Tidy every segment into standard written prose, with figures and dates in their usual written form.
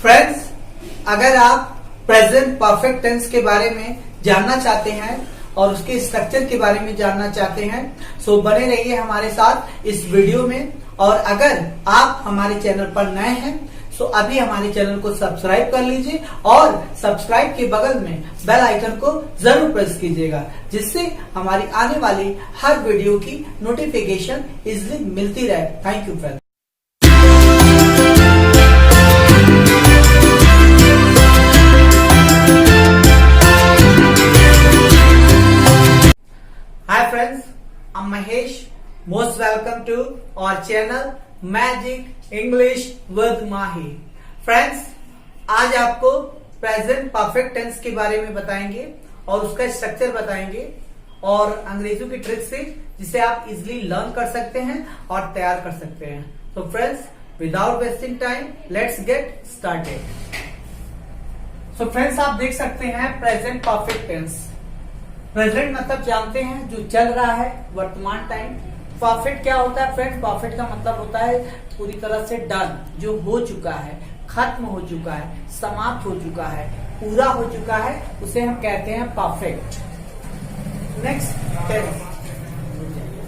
Friends, अगर आप present perfect tense के बारे में जानना चाहते हैं और उसके स्ट्रक्चर के बारे में जानना चाहते हैं तो बने रहिए हमारे साथ इस वीडियो में। और अगर आप हमारे चैनल पर नए हैं तो अभी हमारे चैनल को सब्सक्राइब कर लीजिए और सब्सक्राइब के बगल में बेल आइकन को जरूर प्रेस कीजिएगा, जिससे हमारी आने वाली हर वीडियो की नोटिफिकेशन इजीली मिलती रहे। Thank you friends. Hi friends, I'm Mahesh. Most welcome to our channel Magic English with Mahi. Friends, आज आपको प्रेजेंट परफेक्ट टेंस के बारे में बताएंगे और उसका स्ट्रक्चर बताएंगे और अंग्रेजों की ट्रिक से जिसे आप इजिली लर्न कर सकते हैं और तैयार कर सकते हैं। तो friends, without wasting time let's get started. So friends, आप देख सकते हैं प्रेजेंट परफेक्ट टेंस। प्रेजेंट मतलब जानते हैं जो चल रहा है, वर्तमान टाइम। परफेक्ट क्या होता है फ्रेंड्स? परफेक्ट का मतलब होता है पूरी तरह से डन, जो हो चुका है, खत्म हो चुका है, समाप्त हो चुका है, पूरा हो चुका है, उसे हम कहते हैं परफेक्ट। नेक्स्ट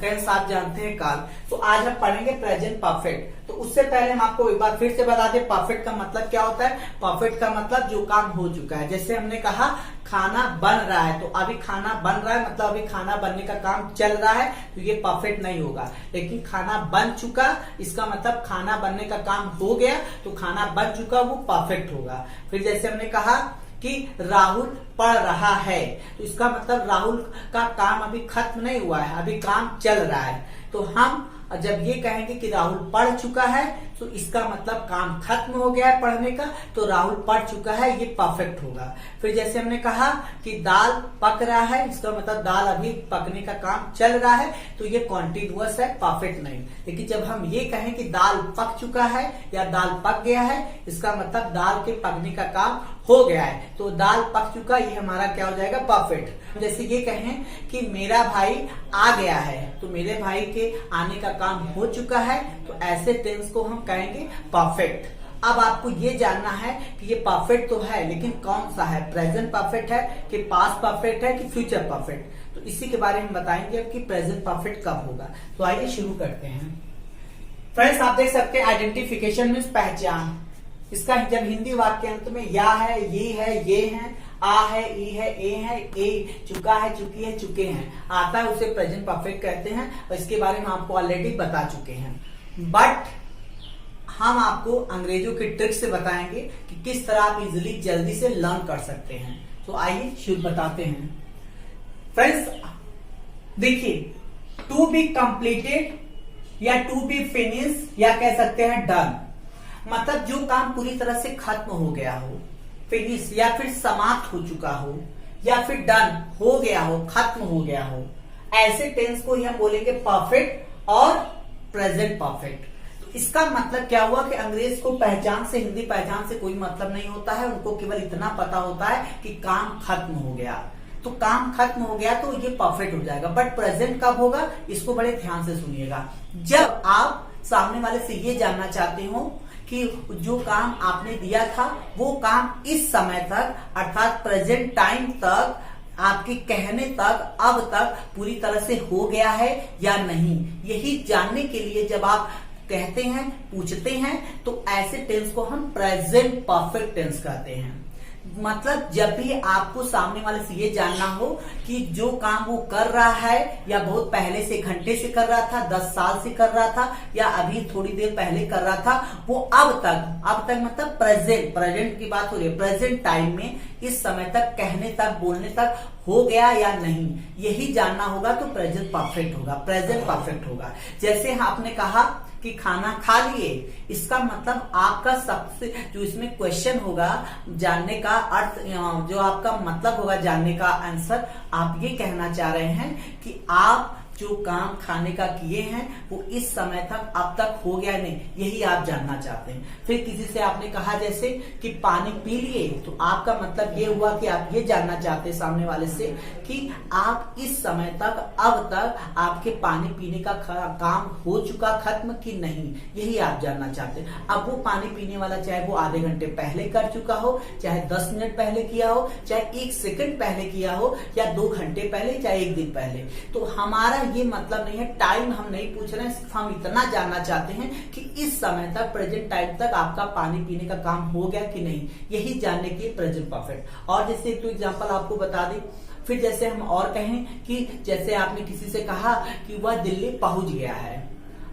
टेंस आप जानते हैं काल। तो आज हम पढ़ेंगे प्रेजेंट परफेक्ट। तो उससे पहले हम आपको एक बार फिर से बता दें परफेक्ट का मतलब क्या होता है। परफेक्ट का मतलब जो काम हो चुका है। जैसे हमने कहा खाना बन रहा है, तो अभी खाना बन रहा है मतलब अभी खाना बनने का काम चल रहा है, तो ये परफेक्ट नहीं होगा। लेकिन खाना बन चुका, इसका मतलब खाना बनने का काम हो गया, तो खाना बन चुका वो परफेक्ट होगा। फिर जैसे हमने कहा कि राहुल पढ़ रहा है, तो इसका मतलब राहुल का काम अभी खत्म नहीं हुआ है, अभी काम चल रहा है। तो हम जब ये कहेंगे कि राहुल पढ़ चुका है, तो इसका मतलब काम खत्म हो गया है पढ़ने का, तो राहुल पढ़ चुका है, ये परफेक्ट होगा। फिर जैसे हमने कहा कि दाल पक रहा है, इसका मतलब दाल अभी पकने का काम चल रहा है, तो ये कॉन्टिन्यूअस है, परफेक्ट नहीं। लेकिन जब हम ये कहें कि दाल पक चुका है या दाल पक गया है, इसका मतलब दाल के पकने का काम हो गया है, तो दाल पक चुका, ये हमारा क्या हो जाएगा? परफेक्ट। जैसे ये कहें कि मेरा भाई आ गया है, तो मेरे भाई के आने का काम हो चुका है, तो ऐसे टेंस को हम कहेंगे परफेक्ट। अब आपको ये जानना है कि ये परफेक्ट तो है, लेकिन कौन सा है? प्रेजेंट परफेक्ट है कि पास्ट परफेक्ट है कि फ्यूचर परफेक्ट? तो इसी के बारे में बताएंगे कि प्रेजेंट परफेक्ट कब होगा। तो आइए शुरू करते हैं। फ्रेंड्स, आप देख सकते हैं आइडेंटिफिकेशन मीन्स पहचान। इसका जब हिंदी वाक्य अंत में या है, ये है, ये है, आ है, ई है, ए चुका है, चुकी है, चुके हैं आता है, उसे प्रेजेंट परफेक्ट कहते हैं। और इसके बारे में आपको ऑलरेडी बता चुके हैं। बट हम आपको अंग्रेजों की ट्रिक से बताएंगे कि किस तरह आप इजिली जल्दी से लर्न कर सकते हैं। तो आइए शुरू बताते हैं। फ्रेंड्स देखिए, टू बी कंप्लीटेड या टू बी फिनिश या कह सकते हैं डन, मतलब जो काम पूरी तरह से खत्म हो गया हो, फिनिश या फिर समाप्त हो चुका हो, या फिर डन हो गया हो, खत्म हो गया हो, ऐसे टेंस को ही हम बोलेंगे परफेक्ट और प्रेजेंट परफेक्ट। तो इसका मतलब क्या हुआ कि अंग्रेज को पहचान से, हिंदी पहचान से कोई मतलब नहीं होता है, उनको केवल इतना पता होता है कि काम खत्म हो गया। तो काम खत्म हो गया तो ये परफेक्ट हो जाएगा। बट प्रेजेंट कब होगा, इसको बड़े ध्यान से सुनिएगा। जब आप सामने वाले से ये जानना चाहते हो कि जो काम आपने दिया था वो काम इस समय तक, अर्थात प्रेजेंट टाइम तक, आपके कहने तक, अब तक पूरी तरह से हो गया है या नहीं, यही जानने के लिए जब आप कहते हैं, पूछते हैं, तो ऐसे टेंस को हम प्रेजेंट परफेक्ट टेंस कहते हैं। मतलब जब भी आपको सामने वाले से ये जानना हो कि जो काम वो कर रहा है, या बहुत पहले से, घंटे से कर रहा था, 10 साल से कर रहा था, या अभी थोड़ी देर पहले कर रहा था, वो अब तक मतलब प्रेजेंट की बात हो रही है, प्रेजेंट टाइम में, इस समय तक, कहने तक, बोलने तक हो गया या नहीं, यही जानना होगा, तो प्रेजेंट परफेक्ट होगा, प्रेजेंट परफेक्ट होगा। जैसे आपने कहा कि खाना खा लिए, इसका मतलब आपका सबसे जो इसमें क्वेश्चन होगा, जानने का अर्थ, जो आपका मतलब होगा जानने का आंसर, आप ये कहना चाह रहे हैं कि आप जो काम खाने का किए हैं वो इस समय तक अब तक हो गया नहीं, यही आप जानना चाहते हैं। फिर किसी से आपने कहा जैसे कि पानी पी लिए, तो आपका मतलब ये हुआ कि आप ये जानना चाहते हैं सामने वाले से कि आप इस समय तक अब तक आपके पानी पीने का काम हो चुका खत्म कि नहीं, यही आप जानना चाहते हैं। अब वो पानी पीने वाला चाहे वो आधे घंटे पहले कर चुका हो, चाहे 10 मिनट पहले किया हो, चाहे 1 सेकंड पहले किया हो, या 2 घंटे पहले, चाहे 1 दिन पहले, तो हमारा ये मतलब नहीं है, टाइम हम नहीं पूछ रहे हैं, सिर्फ हम इतना जानना चाहते हैं कि इस समय तक, प्रेजेंट टाइम तक आपका पानी पीने का काम हो गया कि नहीं, यही जानने के प्रेजेंट परफेक्ट। और जैसे तो एग्जांपल आपको बता दें, फिर जैसे हम और कहें कि जैसे आपने किसी से कहा कि वह दिल्ली पहुंच गया है,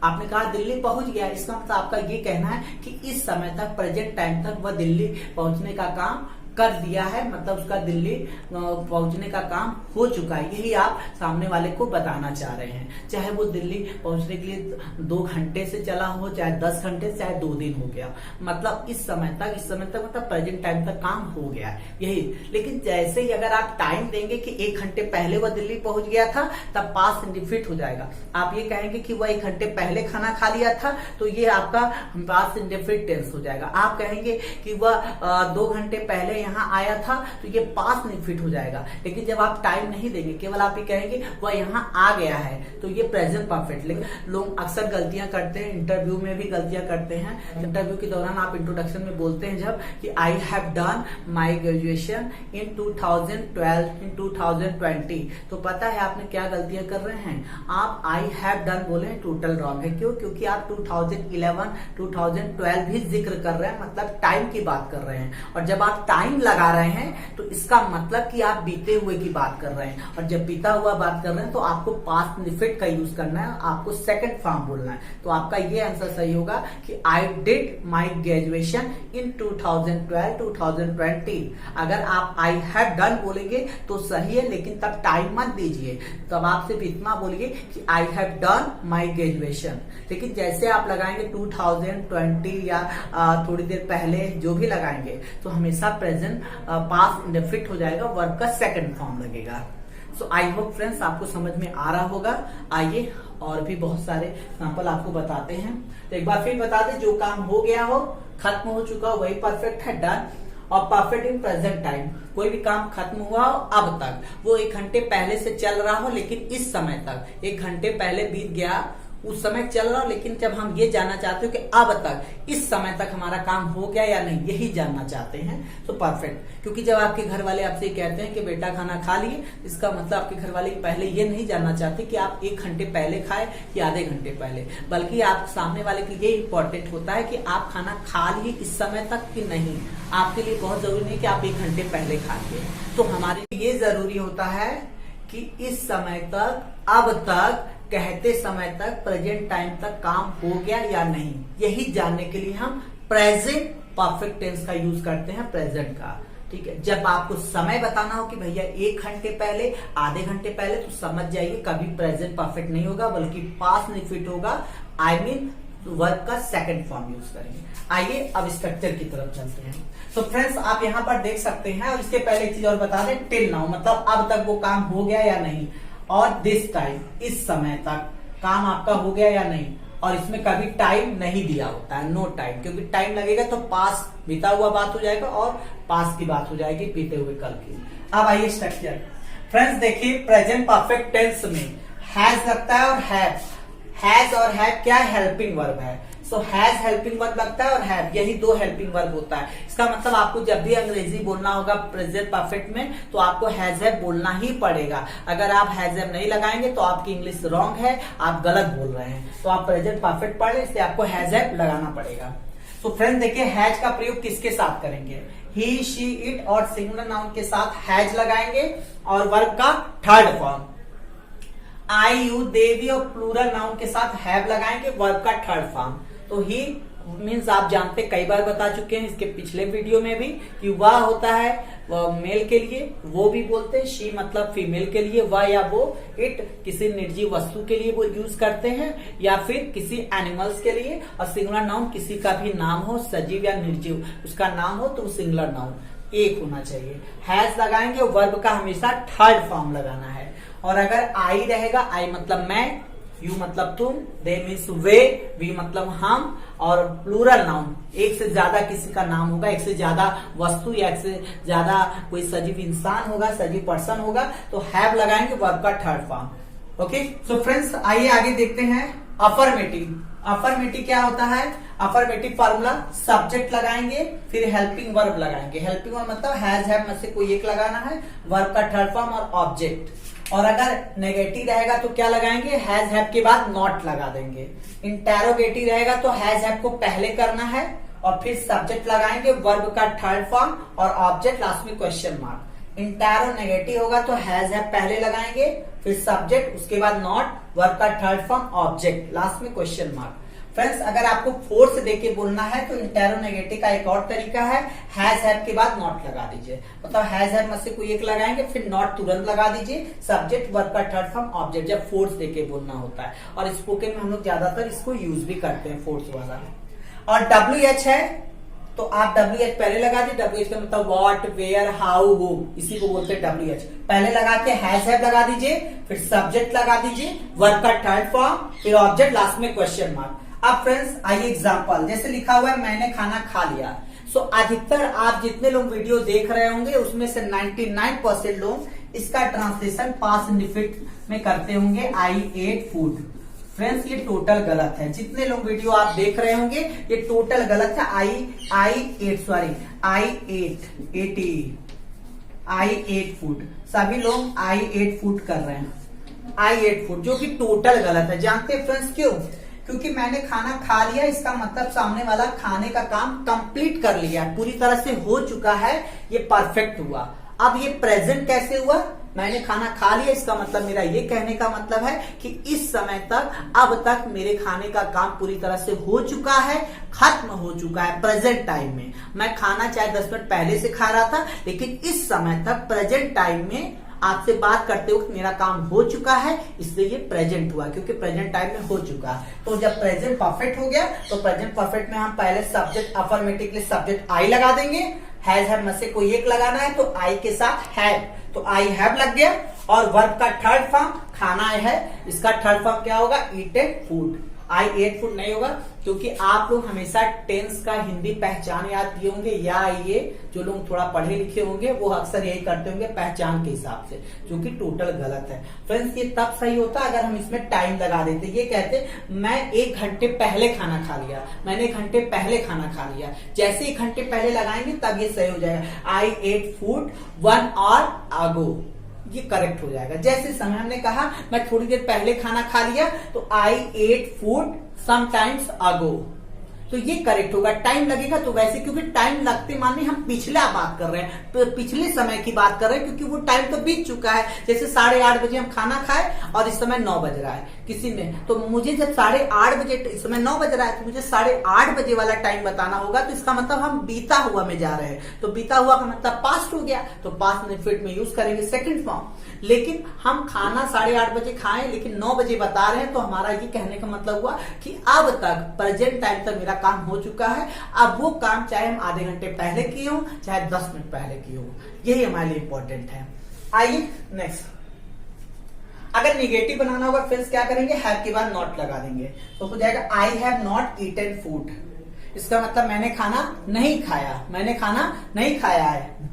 आपने कहा दिल्ली पहुंच गया, इसका मतलब आपका ये कहना है कि इस समय तक, प्रेजेंट टाइम तक वह दिल्ली पहुंचने का काम कर दिया है, मतलब उसका दिल्ली पहुंचने का काम हो चुका है, यही आप सामने वाले को बताना चाह रहे हैं। चाहे वो दिल्ली पहुंचने के लिए 2 घंटे से चला हो, चाहे 10 घंटे से, चाहे 2 दिन हो गया, मतलब इस समय तक मतलब प्रेजेंट टाइम तक काम हो गया है, यही। लेकिन जैसे ही अगर आप टाइम देंगे कि 1 घंटे पहले वह दिल्ली पहुंच गया था, तब पास्ट इंडेफिनिट हो जाएगा। आप ये कहेंगे कि वह 1 घंटे पहले खाना खा लिया था, तो ये आपका पास्ट इंडेफिनिट टेंस हो जाएगा। आप कहेंगे कि वह 2 घंटे पहले यहाँ आया था, तो ये पास्ट नहीं फिट हो जाएगा। लेकिन जब आप टाइम नहीं देंगे, केवल आप ये कहेंगे वह यहाँ आ गया है, तो ये प्रेजेंट परफेक्ट। लेकिन लोग अक्सर गलतियां करते हैं, इंटरव्यू में भी गलतियां करते हैं। इंटरव्यू के दौरान आप इंट्रोडक्शन में बोलते हैं जब कि I have done my graduation in 2012 इन 2020, तो पता है आपने क्या गलतियां कर रहे हैं, आप आई हैव डन बोले टोटल रॉन्ग है। क्यों? क्योंकि आप 2011 2012 भी जिक्र कर रहे हैं, मतलब टाइम की बात कर रहे हैं। और जब आप टाइम लगा रहे हैं तो इसका मतलब कि आप बीते हुए की बात कर रहे हैं, और जब बीता हुआ बात कर रहे हैं तो आपको पास्ट इंडेफिनिट का यूज करना है, आपको सेकंड फॉर्म बोलना है। तो आपका ये आंसर सही होगा कि I did my graduation in 2012 2020। अगर आप आई हैव डन बोलेंगे तो सही है, लेकिन तब टाइम मत दीजिए, तब आप सिर्फ इतना बोलिए कि I have done my graduation. लेकिन जैसे आप लगाएंगे 2020 या थोड़ी देर पहले जो भी लगाएंगे, तो हमेशा प्रेजेंट पास्ट इंडेफिनिट हो जाएगा, वर्ब का सेकंड फॉर्म लगेगा। सो आई होप फ्रेंड्स आपको समझ में आ रहा होगा। आइए और भी बहुत सारे एग्जांपल आपको बताते हैं। तो एक बार फिर बता दें, जो काम हो गया हो, खत्म हो चुका हो, वही परफेक्ट है, डन। और परफेक्ट इन प्रेजेंट टाइम, कोई भी काम खत्म हुआ हो अब तक, वो 1 घंटे पहले से चल रहा हो, लेकिन इस समय तक 1 घंटे पहले बीत गया, उस समय चल रहा हो, लेकिन जब हम ये जानना चाहते हो कि अब तक, इस समय तक हमारा काम हो गया या नहीं, यही जानना चाहते हैं, तो परफेक्ट। क्योंकि जब आपके घर वाले आपसे कहते हैं कि बेटा खाना खा लिए, इसका मतलब आपके घर वाले पहले ये नहीं जानना चाहते कि आप 1 घंटे पहले खाए या आधे घंटे पहले, बल्कि आप सामने वाले के लिए इंपॉर्टेंट होता है कि आप खाना खा लिए इस समय तक कि नहीं। आपके लिए बहुत जरूरी नहीं कि आप 1 घंटे पहले खाइए, तो हमारे लिए ये जरूरी होता है कि इस समय तक, अब तक, कहते समय तक, प्रेजेंट टाइम तक काम हो गया या नहीं, यही जानने के लिए हम प्रेजेंट परफेक्ट टेंस का यूज करते हैं, प्रेजेंट का। ठीक है, जब आपको समय बताना हो कि भैया 1 घंटे पहले, आधे घंटे पहले, तो समझ जाइए कभी प्रेजेंट परफेक्ट नहीं होगा, बल्कि पास्ट इंडेफिनिट होगा। आई मीन वर्ब का सेकंड फॉर्म यूज करेंगे। आइए अब स्ट्रक्चर की तरफ चलते हैं। तो फ्रेंड्स आप यहाँ पर देख सकते हैं, और इसके पहले एक चीज और बता दें, टिल नाउ मतलब अब तक वो काम हो गया या नहीं, और दिस टाइम इस समय तक काम आपका हो गया या नहीं। और इसमें कभी टाइम नहीं दिया होता है, नो टाइम, क्योंकि टाइम लगेगा तो पास बीता हुआ बात हो जाएगा और पास की बात हो जाएगी बीते हुए कल की। अब आइए स्ट्रक्चर। फ्रेंड्स देखिए, प्रेजेंट परफेक्ट टेंस में हैज लगता है और हैज और हैव क्या हेल्पिंग वर्ब है। सो हैज हेल्पिंग वर्ब लगता है और हैव, यही 2 हेल्पिंग वर्ब होता है। इसका मतलब आपको जब भी अंग्रेजी बोलना होगा प्रेजेंट परफेक्ट में, तो आपको हैज हैव बोलना ही पड़ेगा। अगर आप हैज हैव नहीं लगाएंगे तो आपकी इंग्लिश रॉन्ग है, आप गलत बोल रहे हैं। तो आप प्रेजेंट परफेक्ट पढ़ लें, इसलिए आपको हैज हैव लगाना पड़ेगा। तो फ्रेंड देखिए, हैज का प्रयोग किसके साथ करेंगे, ही, शी, इट और सिंगुलर नाउन के साथ हैज लगाएंगे, और वर्ब का third form I, you, they, we और प्लूरल नाउन के साथ हैव लगाएंगे, वर्ब का थर्ड फॉर्म। तो ही मीन्स आप जानते, कई बार बता चुके हैं इसके पिछले वीडियो में भी, कि वह होता है वह मेल के लिए, वो भी बोलते हैं, शी मतलब फीमेल के लिए, वह या वो, इट किसी निर्जीव वस्तु के लिए वो यूज करते हैं, या फिर किसी एनिमल्स के लिए, और सिंगुलर नाउन किसी का भी नाम हो, सजीव या निर्जीव उसका नाम हो तो सिंगुलर नाउन। एक होना चाहिए। हैज लगाएंगे, वर्ब का हमेशा थर्ड फॉर्म लगाना है। और अगर आई रहेगा, आई मतलब मैं, यू मतलब तुम, दे मीन्स वे, वी मतलब हम, और प्लूरल नाउन एक से ज्यादा किसी का नाम होगा, एक से ज्यादा वस्तु या एक से ज्यादा कोई सजीव इंसान होगा, सजीव पर्सन होगा, तो हैव लगाएंगे वर्ब का third form. Okay, so friends आइए आगे देखते हैं अफर्मेटिव। अफर्मेटिव क्या होता है? अफर्मेटिव फॉर्मूला, सब्जेक्ट लगाएंगे, फिर हेल्पिंग वर्ब लगाएंगे। हेल्पिंग वर्ब मतलब हैज हैव में से कोई एक लगाना है, वर्ब का थर्ड फॉर्म और ऑब्जेक्ट। और अगर नेगेटिव रहेगा तो क्या लगाएंगे? हैज हैव के बाद नॉट लगा देंगे। इंटेरोगेटिव रहेगा तो हैज हैव को पहले करना है और फिर सब्जेक्ट लगाएंगे, वर्ब का थर्ड फॉर्म और ऑब्जेक्ट, लास्ट में क्वेश्चन मार्क। इंटेरो नेगेटिव होगा तो हैज हैव पहले लगाएंगे, फिर सब्जेक्ट, उसके बाद नॉट, वर्ब का थर्ड फॉर्म, ऑब्जेक्ट, लास्ट में क्वेश्चन मार्क। फ्रेंड्स अगर आपको फोर्स देके बोलना है तो इंटेरोनेगेटिव का एक और तरीका है, हैज हैव के बाद नॉट लगा दीजिए। मतलब हैज हैव में से कोई एक लगाएंगे, फिर नॉट तुरंत लगा दीजिए, सब्जेक्ट, वर्ब का थर्ड फॉर्म, ऑब्जेक्ट, जब फोर्स देके बोलना होता है। और स्पोकन में हम लोग ज्यादातर इसको यूज भी करते हैं, फोर्स वाला। और WH है तो आप WH पहले लगा दीजिए। WH का मतलब व्हाट, वेयर, हाउ, हु, इसी को बोलते हैं WH। पहले लगा के हैज हैव लगा दीजिए, फिर सब्जेक्ट लगा दीजिए, वर्ब का थर्ड फॉर्म, फिर ऑब्जेक्ट, लास्ट में क्वेश्चन मार्क। अब फ्रेंड्स आइए एग्जांपल, जैसे लिखा हुआ है मैंने खाना खा लिया। सो अधिकतर आप जितने लोग वीडियो देख रहे होंगे उसमें से 99% लोग इसका ट्रांसलेशन पास्ट इंडेफिनिट में करते होंगे, आई एट फूड। फ्रेंड्स ये टोटल गलत है। जितने लोग वीडियो आप देख रहे होंगे ये टोटल गलत है। आई एट फूड, सभी लोग आई एट फूड कर रहे हैं, आई एट फूड, जो कि टोटल गलत है। जानते हैं फ्रेंड्स क्यों? क्योंकि मैंने खाना खा लिया, इसका मतलब सामने वाला खाने का काम कंप्लीट कर लिया, पूरी तरह से हो चुका है, ये परफेक्ट हुआ। अब ये प्रेजेंट कैसे हुआ? मैंने खाना खा लिया, इसका मतलब मेरा ये कहने का मतलब है कि इस समय तक, अब तक मेरे खाने का काम पूरी तरह से हो चुका है, खत्म हो चुका है। प्रेजेंट टाइम में मैं खाना चाहे 10 मिनट पहले से खा रहा था, लेकिन इस समय तक प्रेजेंट टाइम में आपसे बात करते हुए मेरा काम हो चुका है, इसलिए ये प्रेजेंट हुआ, क्योंकि प्रेजेंट टाइम में हो चुका है। तो जब प्रेजेंट परफेक्ट हो गया तो प्रेजेंट परफेक्ट में हम पहले सब्जेक्ट, अफर्मेटिव के लिए सब्जेक्ट आई लगा देंगे, हैज हैव में से कोई एक लगाना है तो आई के साथ हैव, तो आई हैव लग गया। और वर्ब का थर्ड फॉर्म खाना है, इसका थर्ड फॉर्म क्या होगा? Eated food. I ate food नहीं होगा, क्योंकि आप लोग हमेशा टेंस का हिंदी पहचान याद किए होंगे, या ये जो लोग थोड़ा पढ़े लिखे होंगे वो अक्सर यही करते होंगे पहचान के हिसाब से, जो कि टोटल गलत है। फ्रेंड्स ये तब सही होता अगर हम इसमें टाइम लगा देते। ये कहते मैं 1 घंटे पहले खाना खा लिया, मैंने 1 घंटे पहले खाना खा लिया, जैसे 1 घंटे पहले लगाएंगे तब ये सही हो जाएगा। आई एट फूड 1 hour ago, ये करेक्ट हो जाएगा। जैसे समय हमने कहा मैं थोड़ी देर पहले खाना खा लिया, तो आई एट फूड समटाइम्स अगो, तो ये करेक्ट होगा। टाइम लगेगा तो वैसे, क्योंकि टाइम लगते माने हम पिछला बात कर रहे हैं, तो पिछले समय की बात कर रहे हैं, क्योंकि वो टाइम तो बीत चुका है। जैसे 8:30 बजे हम खाना खाए और इस समय 9 बज रहा है किसी ने, तो मुझे जब 8:30 बजे, इस समय 9 बज रहा है, तो मुझे 8:30 बजे वाला टाइम बताना होगा, तो इसका मतलब हम बीता हुआ में जा रहे हैं, तो बीता हुआ का मतलब पास्ट हो गया, तो पास्ट इंडेफिनिट में यूज करेंगे सेकंड फॉर्म। लेकिन हम खाना 8:30 बजे खाएं लेकिन 9 बजे बता रहे हैं, तो हमारा ये कहने का मतलब हुआ कि अब तक प्रेजेंट टाइम तक मेरा काम हो चुका है। अब वो काम चाहे हम आधे घंटे पहले किए हो, चाहे 10 मिनट पहले किए हो, यही हमारे लिए इंपॉर्टेंट है। आइए नेक्स्ट, अगर निगेटिव बनाना होगा फ्रेंड्स क्या करेंगे? हैव के बाद नॉट लगा देंगे, तो हो जाएगा I have not eaten food. इसका मतलब मैंने खाना नहीं खाया, मैंने खाना नहीं खाया है।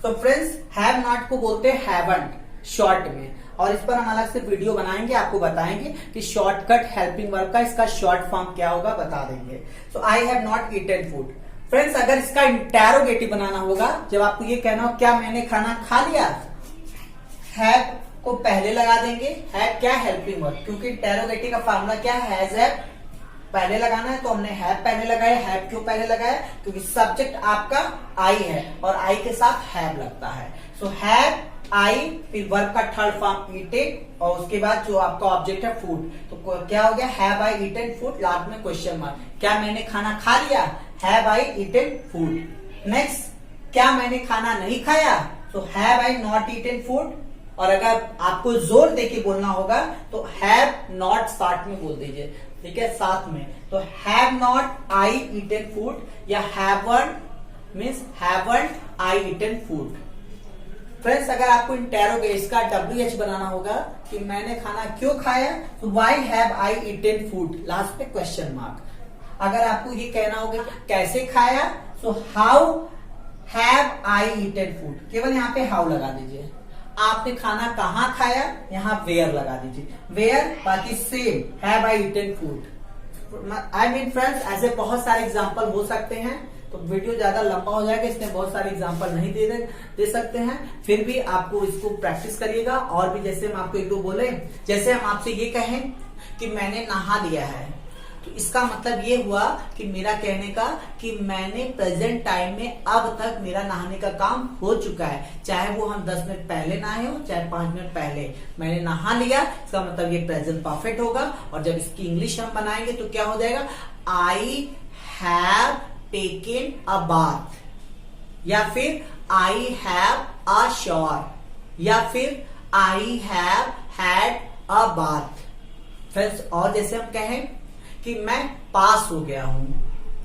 तो फ्रेंड्स हैव नॉट को बोलते हैं हैवंट शॉर्ट में, और इस पर हम अलग से वीडियो बनाएंगे, आपको बताएंगे कि शॉर्टकट हेल्पिंग वर्ब का इसका शॉर्ट फॉर्म क्या होगा, बता देंगे। So I have not eaten food. Friends अगर इसका इंटेरोगेटिव बनाना होगा, जब आपको ये कहना हो क्या मैंने खाना खा लिया, हैव को पहले लगा देंगे, हैव क्या हेल्पिंग वर्ब, क्योंकि इंटेरोगेटिव का फॉर्मूला क्या है? हैज हैव पहले लगाना है, तो हमने हैव पहले लगाया। हैव क्यों पहले लगाया? क्योंकि सब्जेक्ट आपका आई है और आई के साथ हैव लगता है। सो हैव आई, फिर वर्ब का थर्ड फॉर्म ईटेड, और उसके बाद जो आपका ऑब्जेक्ट है फूड, तो क्या हो गया? Have I eaten food, last में क्वेश्चन मार्क। क्या मैंने खाना खा लिया? Have I eaten food. Next, क्या मैंने खाना नहीं खाया? तो have I not eaten food. और अगर आपको जोर देके बोलना होगा तो हैव नॉट साथ में बोल दीजिए, ठीक है, साथ में। तो have not I eaten food, या haven't means haven't I eaten food. Friends अगर आपको इंटेरोगेट का WH बनाना होगा कि मैंने खाना क्यों खाया, तो why have I eaten food, last पे क्वेश्चन मार्क। अगर आपको ये कहना होगा कि कैसे खाया, तो how have I eaten food, केवल यहाँ पे हाउ लगा दीजिए। आपने खाना कहाँ खाया, यहाँ वेयर लगा दीजिए, वेयर, बाकी same have I eaten food. I mean friends ऐसे बहुत सारे एग्जाम्पल हो सकते हैं, तो वीडियो ज्यादा लंबा हो जाएगा, इसमें बहुत सारे एग्जांपल नहीं दे सकते हैं, फिर भी आपको इसको प्रैक्टिस करिएगा। और भी जैसे हम आपको एक दो बोले, जैसे हम आपसे ये कहें कि मैंने नहा लिया है, तो इसका मतलब ये हुआ कि मेरा कहने का कि मैंने प्रेजेंट टाइम में अब तक मेरा नहाने का काम हो चुका है, चाहे वो हम 10 मिनट पहले नहाए हो चाहे 5 मिनट पहले, मैंने नहा लिया, इसका मतलब ये प्रेजेंट परफेक्ट होगा। और जब इसकी इंग्लिश हम बनाएंगे तो क्या हो जाएगा, I have taken a bath, या फिर आई हैव अ शॉवर, या फिर I have had a bath. Friends और जैसे हम कहें कि मैं पास हो गया हूं,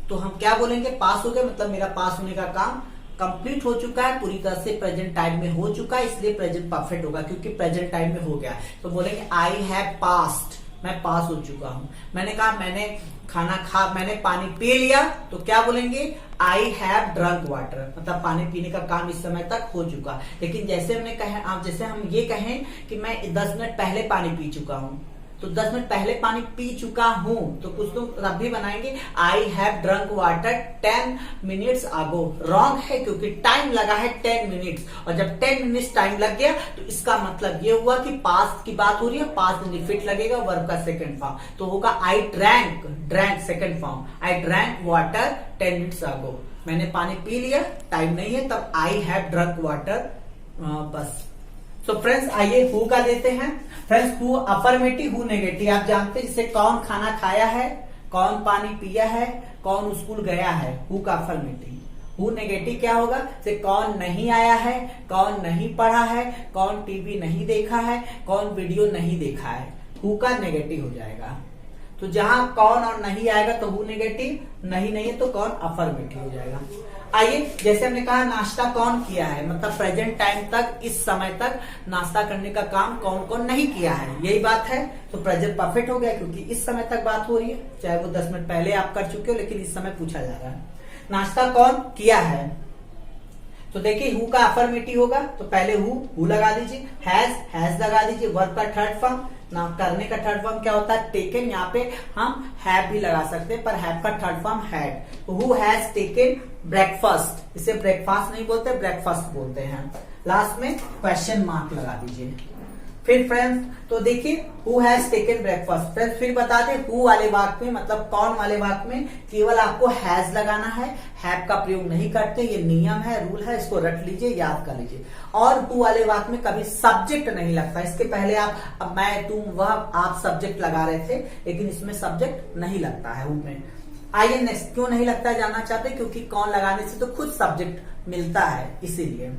तो हम क्या बोलेंगे, पास हो गया मतलब मेरा पास होने का काम कंप्लीट हो चुका है, पूरी तरह से प्रेजेंट टाइम में हो चुका है, इसलिए प्रेजेंट परफेक्ट होगा क्योंकि प्रेजेंट टाइम में हो गया। तो बोलेंगे आई हैव पास्ड, मैं पास हो चुका हूं। मैंने कहा मैंने पानी पी लिया, तो क्या बोलेंगे, आई हैव ड्रंक वाटर, मतलब पानी पीने का काम इस समय तक हो चुका। लेकिन जैसे हमने कहा, जैसे हम ये कहें कि मैं 10 मिनट पहले पानी पी चुका हूं, तो 10 मिनट पहले पानी पी चुका हूं, तो कुछ लोग तब भी बनाएंगे I have drunk water 10 minutes ago. Wrong है क्योंकि टाइम लगा है 10 मिनट्स, और जब 10 मिनट्स टाइम लग गया तो इसका मतलब ये हुआ कि पास्ट की बात हो रही है, पास्ट बेनिफिट लगेगा, वर्ब का सेकंड फॉर्म, तो होगा I drank, drank second form, I drank water 10 minutes ago. मैंने पानी पी लिया, टाइम नहीं है, तब आई हैव ड्रंक वाटर, बस। तो फ्रेंड्स आइए हु का देते हैं। Friends who affirmative, who negative, आप जानते हैं जिससे कौन खाना खाया है, कौन पानी पिया है, कौन स्कूल गया है, हु का अफर्मेटिव। हु नेगेटिव क्या होगा, जैसे कौन नहीं आया है, कौन नहीं पढ़ा है, कौन टीवी नहीं देखा है, कौन वीडियो नहीं देखा है, हु का नेगेटिव हो जाएगा। तो जहां कौन और नहीं आएगा तो हु नेगेटिव, नहीं है तो कौन अफर्मेटिव हो जाएगा। आइए जैसे हमने कहा नाश्ता कौन किया है, मतलब प्रेजेंट टाइम तक, इस समय तक नाश्ता करने का काम कौन कौन नहीं किया है, यही बात है, तो प्रेजेंट परफेक्ट हो गया क्योंकि इस समय तक बात हो रही है, चाहे वो 10 मिनट पहले आप कर चुके हो, लेकिन इस समय पूछा जा रहा है नाश्ता कौन किया है। तो देखिए हु का अफर्मेटिव होगा, तो पहले हु लगा दीजिए, हैज लगा दीजिए, वर्ब का थर्ड फॉर्म, ना करने का थर्ड फॉर्म क्या होता है, टेकन, यहाँ पे हम हैव भी लगा सकते हैं, पर हैव का third form had. Who has taken breakfast, इसे ब्रेकफास्ट नहीं बोलते, ब्रेकफास्ट बोलते हैं। लास्ट में क्वेश्चन मार्क लगा दीजिए। फिर फ्रेंड्स तो देखिए who has taken breakfast. Friends फिर बता दें, हु वाले वाक्य में, मतलब कौन वाले वाक्य में केवल आपको हैज लगाना है, हैव का प्रयोग नहीं करते, ये नियम है, रूल है, इसको रट लीजिए, याद कर लीजिए। और हु वाले वाक्य में कभी सब्जेक्ट नहीं लगता, इसके पहले आप, अब मैं, तुम, वह, आप सब्जेक्ट लगा रहे थे, लेकिन इसमें सब्जेक्ट नहीं लगता है हु में। आइए नेक्स्ट, क्यों नहीं लगता है जानना चाहते, क्योंकि कौन लगाने से तो खुद सब्जेक्ट मिलता है, इसीलिए।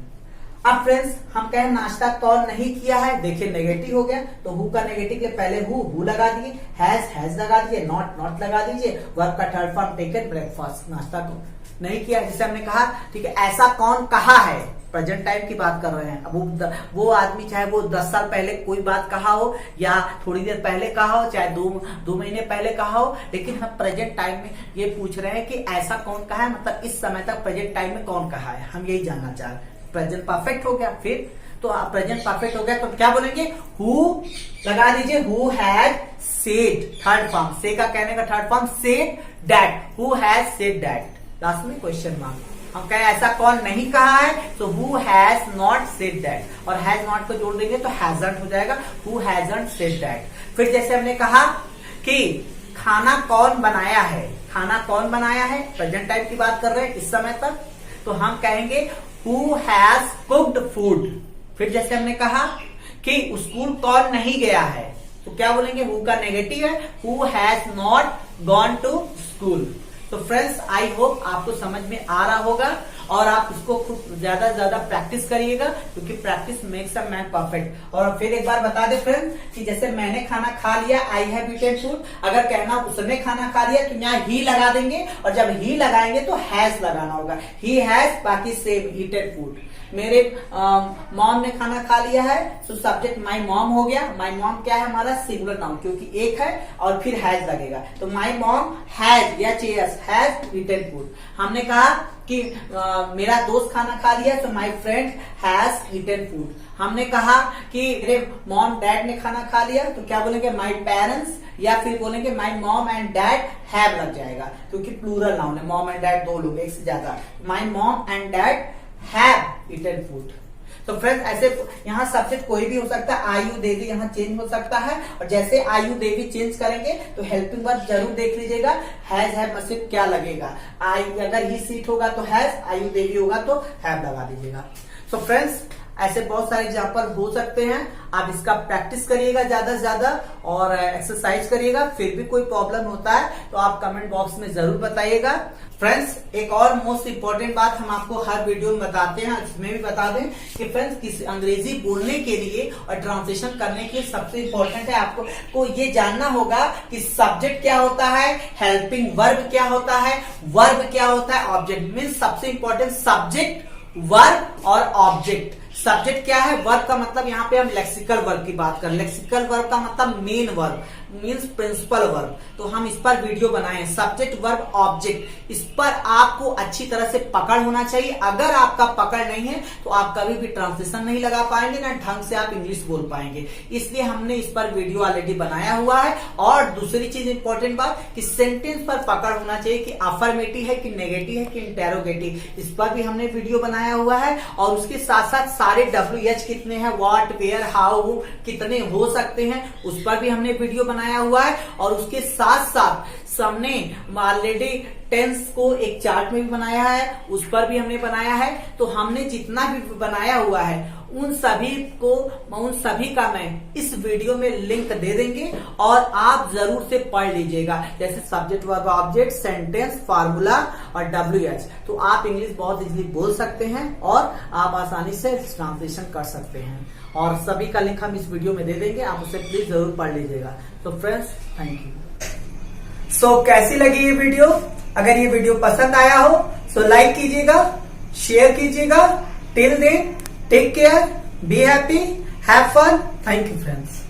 अब फ्रेंड्स हम कहें नाश्ता कौन नहीं किया है, देखिए नेगेटिव हो गया, तो हु का नेगेटिव के पहले हु लगा दिए, हैज लगा दीजिए, नॉट लगा दीजिए, वर्ब का थर्ड फॉर्म टेकन ब्रेकफास्ट, नाश्ता को नहीं किया, जैसे हमने कहा, ठीक है, ऐसा कौन कहा है, प्रेजेंट टाइम की बात कर रहे हैं। अब वो आदमी चाहे वो 10 साल पहले कोई बात कहा हो, या थोड़ी देर पहले कहा हो, चाहे दो महीने पहले कहा हो, लेकिन हम प्रेजेंट टाइम में ये पूछ रहे हैं कि ऐसा कौन कहा है, मतलब इस समय तक प्रेजेंट टाइम में कौन कहा है, हम यही जानना चाह रहे हैं। प्रेजेंट परफेक्ट हो गया, फिर तो प्रेजेंट परफेक्ट हो गया तो क्या बोलेंगे, हु लगा दीजिए, who had said, third form, से का कहने का third form said that, who has said that, last में क्वेश्चन मार्क। हम कहें ऐसा कौन नहीं कहा है, तो who has not said that, और हैज नॉट को जोड़ देंगे तो हैजंट हो जाएगा, हु हैजंट सेड दैट। फिर जैसे हमने कहा कि खाना कौन बनाया है, खाना कौन बनाया है, प्रेजेंट टाइम की बात कर रहे हैं इस समय तक, तो हम कहेंगे Who has cooked food। फिर जैसे हमने कहा कि स्कूल कौन नहीं गया है, तो क्या बोलेंगे, हु का नेगेटिव है, Who has not gone to school। तो फ्रेंड्स आई होप आपको समझ में आ रहा होगा, और आप इसको खूब ज्यादा से ज्यादा प्रैक्टिस करिएगा, क्योंकि practice makes a man perfect. और फिर एक बार बता दे फ्रेंड्स कि जैसे मैंने खाना खा लिया, आई हैव ईटेन फूड, अगर कहना उसने खाना खा लिया तो यहाँ ही लगा देंगे, और जब ही लगाएंगे तो हैज लगाना होगा। ही हैज, बाकी सेम ईटेन फूड। मेरे मॉम ने खाना खा लिया है, तो सब्जेक्ट माई मॉम हो गया। माई मॉम क्या है हमारा सिंगुलर नाउन, क्योंकि एक है और फिर हैज लगेगा, तो माई मॉम हैज या चेयर्स हैज ईटेन फूड। हमने कहा कि मेरा दोस्त खाना खा लिया, तो my friend has eaten food. हमने कहा कि मेरे मॉम डैड ने खाना खा लिया, तो क्या बोलेंगे माई पेरेंट्स, या फिर बोलेंगे my mom and dad have लग जाएगा, क्योंकि प्लूरल नाउन है, मॉम एंड डैड दो लोग, एक से ज्यादा। My mom and dad have eaten food. तो फ्रेंड्स ऐसे यहाँ सब्जेक्ट कोई भी हो सकता है, आयु देवी यहाँ चेंज हो सकता है, और जैसे आयु देवी चेंज करेंगे तो हेल्पिंग वर्ब जरूर देख लीजिएगा, हैज हैव में से क्या लगेगा। अगर ही सीट होगा तो हैज, आयु देवी होगा तो हैव लगा दीजिएगा। सो फ्रेंड्स ऐसे बहुत सारे एग्जाम्पल हो सकते हैं, आप इसका प्रैक्टिस करिएगा ज्यादा से ज्यादा और एक्सरसाइज करिएगा। फिर भी कोई प्रॉब्लम होता है तो आप कमेंट बॉक्स में जरूर बताइएगा। फ्रेंड्स एक और मोस्ट इंपॉर्टेंट बात हम आपको हर वीडियो में बताते हैं, इसमें भी बता दें कि फ्रेंड्स किसी अंग्रेजी बोलने के लिए और ट्रांसलेशन करने के लिए सबसे इंपॉर्टेंट है आपको ये जानना होगा कि सब्जेक्ट क्या होता है, हेल्पिंग वर्ब क्या होता है, वर्ब क्या होता है, ऑब्जेक्ट। मीन्स सबसे इंपॉर्टेंट सब्जेक्ट, वर्ब और ऑब्जेक्ट। सब्जेक्ट क्या है, वर्ब का मतलब यहाँ पे हम लेक्सिकल वर्ब की बात करें। लेक्सिकल वर्ब का मतलब main verb means principal verb. तो हम इस पर वीडियो बनाए हैं, सब्जेक्ट वर्ब ऑब्जेक्ट। इस पर आपको अच्छी तरह से पकड़ होना चाहिए। अगर आपका पकड़ नहीं है तो आप कभी भी ट्रांसलेशन नहीं लगा पाएंगे, ना ढंग से आप इंग्लिश बोल पाएंगे। इसलिए हमने इस पर वीडियो ऑलरेडी बनाया हुआ है। और दूसरी चीज इंपॉर्टेंट बात कि सेंटेंस पर पकड़ होना चाहिए कि अफर्मेटिव है कि नेगेटिव है कि इंटेरोगेटिव, इस पर भी हमने वीडियो बनाया हुआ है। और उसके साथ साथ सारे WH कितने हैं, व्हाट, वेयर, हाउ कितने हो सकते हैं, उस पर भी हमने वीडियो बनाया हुआ है। और उसके साथ साथ हमने ऑलरेडी टेंस को एक चार्ट में भी बनाया है, उस पर भी हमने बनाया है। तो हमने जितना भी बनाया हुआ है उन सभी का मैं इस वीडियो में लिंक दे देंगे, और आप जरूर से पढ़ लीजिएगा। जैसे subject verb object, sentence, formula और WH, तो आप इंग्लिश बहुत इजीली बोल सकते हैं और आप आसानी से ट्रांसलेशन कर सकते हैं। और सभी का लिंक हम इस वीडियो में दे देंगे, आप उसे प्लीज जरूर पढ़ लीजिएगा। तो फ्रेंड्स थैंक यू। सो कैसी लगी ये वीडियो? अगर ये वीडियो पसंद आया हो तो लाइक कीजिएगा, शेयर कीजिएगा। Till then take care, be happy, have fun. Thank you friends.